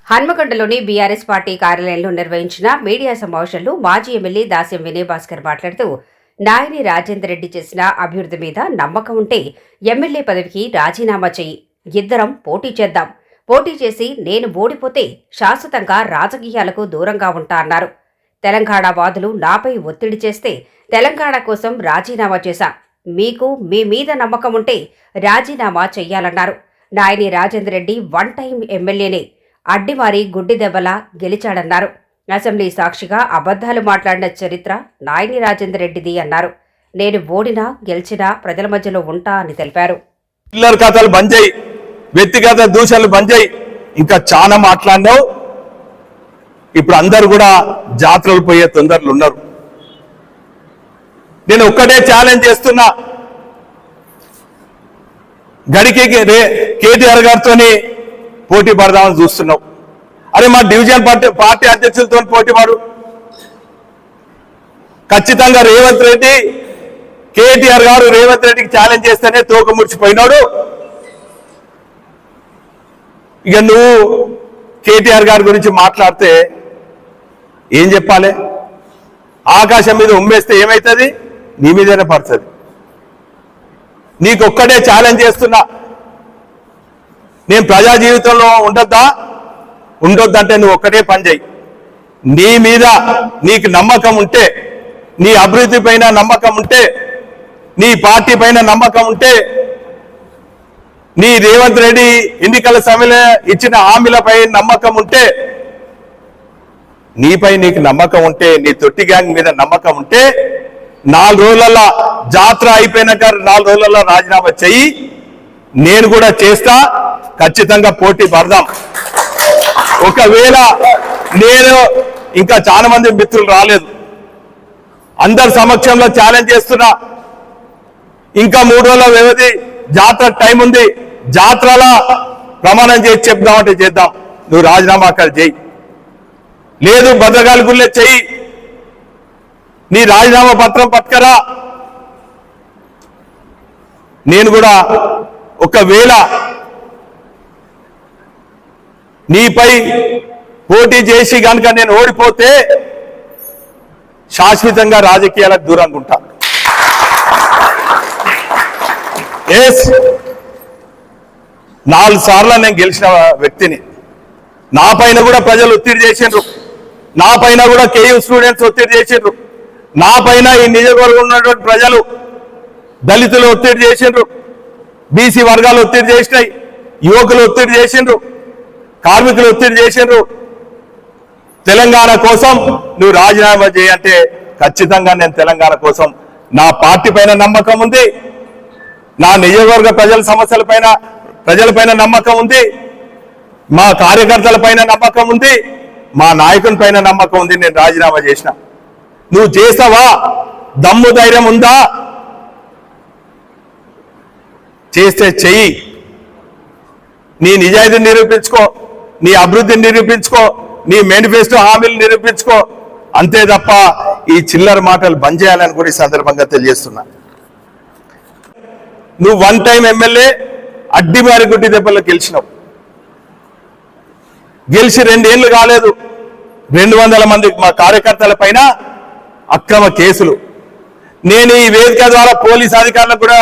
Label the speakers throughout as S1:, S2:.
S1: హన్మకొండలోని BRS party కార్యాలయంలో నిర్వహించిన media సమావేశంలో మాజీ ఎమ్మెల్యే దాస్యం వినయ్ భాస్కర్ మాట్లాడుతూ నాయని రాజేందర్ రెడ్డి చేసిన అభివృద్ధి మీద నమ్మకం ఉంటే ఎమ్మెల్యే పదవికి రాజీనామా చేయి, ఇద్దరం పోటీ చేద్దాం, పోటీ చేసి నేను ఓడిపోతే శాశ్వతంగా రాజకీయాలకు దూరంగా ఉంటా అన్నారు. తెలంగాణ వాదులు నాపై ఒత్తిడి చేస్తే తెలంగాణ కోసం రాజీనామా చేశా, మీకు మీ మీద నమ్మకం ఉంటే రాజీనామా చెయ్యాలన్నారు. నాయని రాజేందర్ రెడ్డి వన్ టైం ఎమ్మెల్యేనే, అడ్డిమారి గుడ్డి దెబ్బలా గెలిచాడన్నారు. అసెంబ్లీ సాక్షిగా అబద్ధాలు మాట్లాడిన చరిత్ర నాయని రాజేందర్ రెడ్డిది అన్నారు. నేను ఓడినా గెలిచినా ప్రజల మధ్యలో ఉంటా అని తెలిపారు.
S2: చిల్లర కథలు బంద్ చేయి, వ్యక్తిగత దూషణలు బంద్ చేయి, ఇంకా చాలా మాట్లాడినావు. ఇప్పుడు అందరు కూడా జాతరలు పోయే తొందరలు ఉన్నారు. నేను ఒక్కటే ఛాలెంజ్ చేస్తున్నా, గడికి కేటీఆర్ గారితోని పోటీ పడదామని చూస్తున్నావు. అరే మా డివిజన్ పార్టీ అధ్యక్షులతో పోటీ పడు. ఖచ్చితంగా రేవంత్ రెడ్డి, కేటీఆర్ గారు రేవంత్ రెడ్డికి ఛాలెంజ్ చేస్తేనే తోక ముడిచిపోయినాడు. ఇక నువ్వు కేటీఆర్ గారి గురించి మాట్లాడితే ఏం చెప్పాలి? ఆకాశం మీద ఉమ్మేస్తే ఏమవుతుంది? నీ మీదనే పడుతుంది. నీకొక్కడే ఛాలెంజ్ చేస్తున్నా, నేను ప్రజా జీవితంలో ఉండొద్దంటే నువ్వు ఒక్కటే పని చేయి. నీ మీద నీకు నమ్మకం ఉంటే, నీ అభివృద్ధి పైన నమ్మకం ఉంటే, నీ పార్టీ పైన నమ్మకం ఉంటే, నీ రేవంత్ రెడ్డి ఎన్నికల సమయంలో ఇచ్చిన హామీలపై నమ్మకం ఉంటే, నీపై నీకు నమ్మకం ఉంటే, నీ తొట్టి గ్యాంగ్ మీద నమ్మకం ఉంటే 4 రోజులలో జాతర అయిపోయినాక 4 రోజులలో రాజీనామా చెయ్యి. నేను కూడా చేస్తా, ఖచ్చితంగా పోటీ పడదాం. ఒకవేళ నేను ఇంకా చాలా మంది మిత్రులు రాలేదు, అందరి సమక్షంలో ఛాలెంజ్ చేస్తున్నా. ఇంకా 3 రోజుల వ్యవధి, జాతర టైం ఉంది. జాతరలో ప్రమాణం చేసి చెప్దామంటే చేద్దాం. నువ్వు రాజీనామా అక్కడ చేయి, లేదు భద్రకాళి గుళ్ళే చెయ్యి. నీ రాజీనామా పత్రం పట్టుకరా. నేను కూడా ఒకవేళ నీపై పోటీ చేసి కనుక నేను ఓడిపోతే శాశ్వతంగా రాజకీయాలకు దూరంగా ఉంటా. ఎస్, 4 సార్లు నేను గెలిచిన వ్యక్తిని. నా పైన కూడా ప్రజలు ఒత్తిడి చేసిండ్రు, నా పైన కూడా కేయూ స్టూడెంట్స్ ఒత్తిడి చేసిండ్రు, నా పైన ఈ నియోజకవర్గంలో ఉన్నటువంటి ప్రజలు, దళితులు ఒత్తిడి చేసిండ్రు, బీసీ వర్గాలు ఒత్తిడి చేసినాయి, యువకులు ఒత్తిడి చేసిండ్రు, కార్మికులు ఒత్తిడి చేసిండ్రు. తెలంగాణ కోసం నువ్వు రాజీనామా చేయంటే ఖచ్చితంగా నేను తెలంగాణ కోసం, నా పార్టీ పైన నమ్మకం ఉంది, నా నియోజకవర్గ ప్రజలపైన నమ్మకం ఉంది, మా కార్యకర్తల పైన నమ్మకం ఉంది, మా నాయకుని పైన నమ్మకం ఉంది. నేను రాజీనామా చేసిన. నువ్వు చేస్తావా? దమ్ము ధైర్యం ఉందా? చేస్తే చెయ్యి. నీ నిజాయితీని నిరూపించుకో, నీ అభివృద్ధిని నిరూపించుకో, నీ మేనిఫెస్టో హామీలు నిరూపించుకో. అంతే తప్ప ఈ చిల్లర మాటలు బంద్ చేయాలని కూడా ఈ సందర్భంగా తెలియజేస్తున్నా. నువ్వు వన్ టైం ఎమ్మెల్యే, అడ్డిమారి గుడ్డి దెబ్బల్లో గెలిచినావు. గెలిచి 2 ఏళ్ళు కాలేదు, 200 మంది మా కార్యకర్తల పైన అక్రమ కేసులు. నేను ఈ వేదిక ద్వారా పోలీస్ అధికారులకు కూడా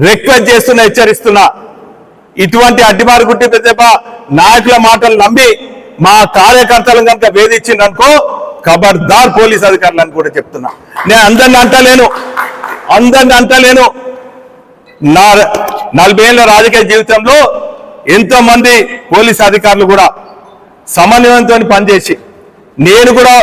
S2: రిక్వెస్ట్ చేస్తున్నా, హెచ్చరిస్తున్నా, ఇటువంటి అడ్డిమారి గుడ్డి దెబ్బ నాయకుల మాటలు నమ్మి మా కార్యకర్తలను కనుక వేధించిందనుకో ఖబర్దార్ పోలీస్ అధికారులను కూడా చెప్తున్నా. నేను అందరిని అంటలేను. నా 40 ఏళ్ల రాజకీయ జీవితంలో ఎంతో మంది పోలీస్ అధికారులు కూడా సమన్వయంతో పనిచేసి, నేను కూడా